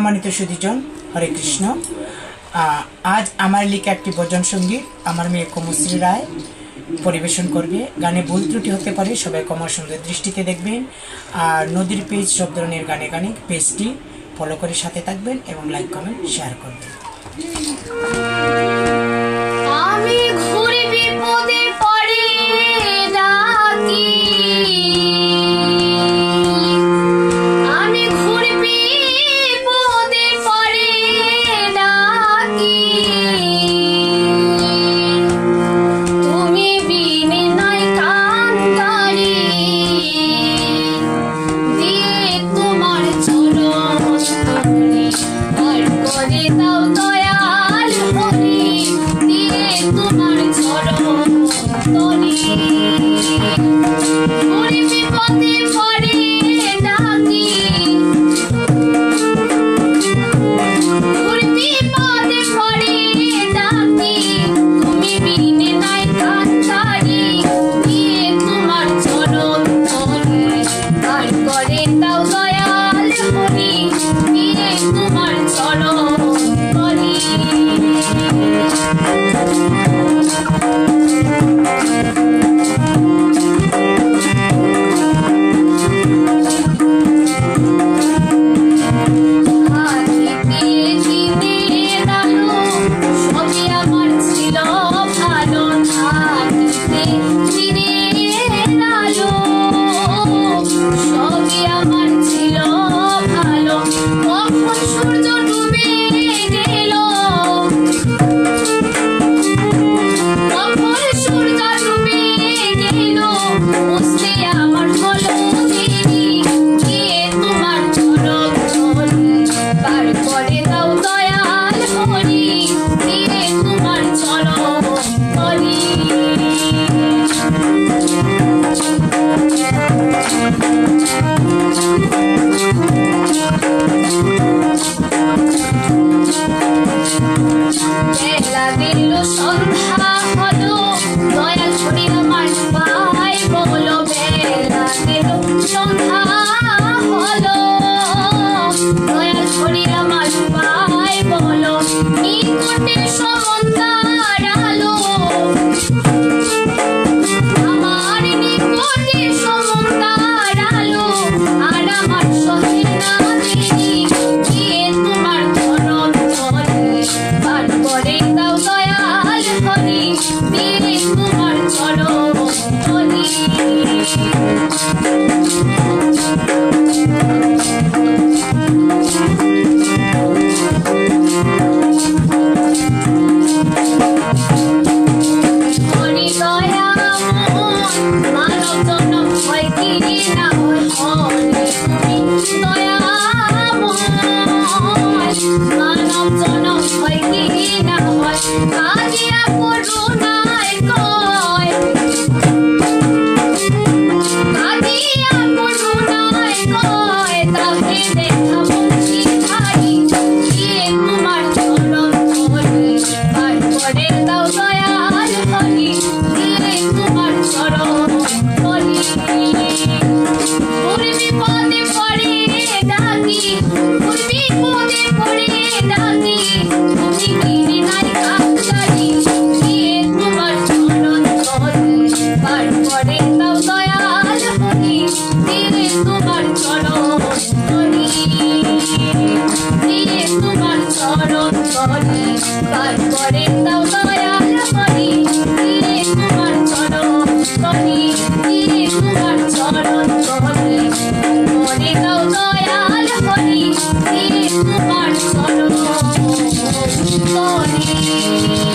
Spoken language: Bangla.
সম্মানিত সুধীজন, হরে কৃষ্ণ। আজ আমার লেখা একটি ভজন সঙ্গীত আমার মেয়ে কমশ্রী রায় পরিবেশন করবে। গানে ভুল ত্রুটি হতে পারে, সবাই ক্ষমার সুন্দর দৃষ্টিতে দেখবেন। আর নদীর পেজ সব ধরনের গানে গানে পেজটি ফলো করে সাথে থাকবেন এবং লাইক কমেন্ট শেয়ার করবেন। আমি ঘুরে বিপদে পড়ে ডাকি, আমি ঘুরে বিপদে পড়ে ডাকি, তুমি বিনে নাই কান্তারি, দিয়ে তোমার চরণ স্তরে আর করে দাও দয়াল হরি, দিয়ে তোমার চরণ স্তরে ঘুরে বিপদে পড়ে ডাকি, ঘুরে বিপদে পড়ে ডাকি, তুমি বিনে নাই কান্তারি, দিয়ে তোমার চরণ স্তরে আর করে দাও দয়াল হরি, দিয়ে তোমার চরণ স্তরে। সন্ধ্যা হলো দয়াল হরি আমার ভাই বলো, বেলা দিল সন্ধ্যা হলো দয়াল হরি আমার ভাই বলো, নিকটে সমন্দার আলো, আমার নিকটে সমন্দার আলো, আর আমার সহে না দেরি, দিয়ে তোমার চরণ তলে বার করে দাও দয়াল হরি, দিয়ে তোমার চরণ তলে। হরি দয়া মানব জনম হয় কি না হয়, হরি তুমি দয়া মানব জনম হয় কি না হয়, কাজিয়া করুণায় কয়, কাজিয়া করুণায় কয়, তাকে দেখা বলছি ভাই, দিয়ে তোমার চরণ তলে আর করে দাও দয়াল হরি, দিয়ে তোমার চরণ তলে ঘুরে বিপদে পড়ে ডাকি, ঘুরে বিপদে পড়ে ডাকি, তুমি বিনে নাই কান্তারি, দিয়ে তোমার চরণ তলে বার করে দাও দয়াল হরি, দিয়ে তোমার চরণ তলে, দিয়ে তোমার চরণ তলে বার করে দাও দয়াল হরি, দিয়ে তোমার চরণ তলে, দিয়ে তোমার চরণ তলে করে দাও দয়াল হরি, দিয়ে তোমার চরণ তলে।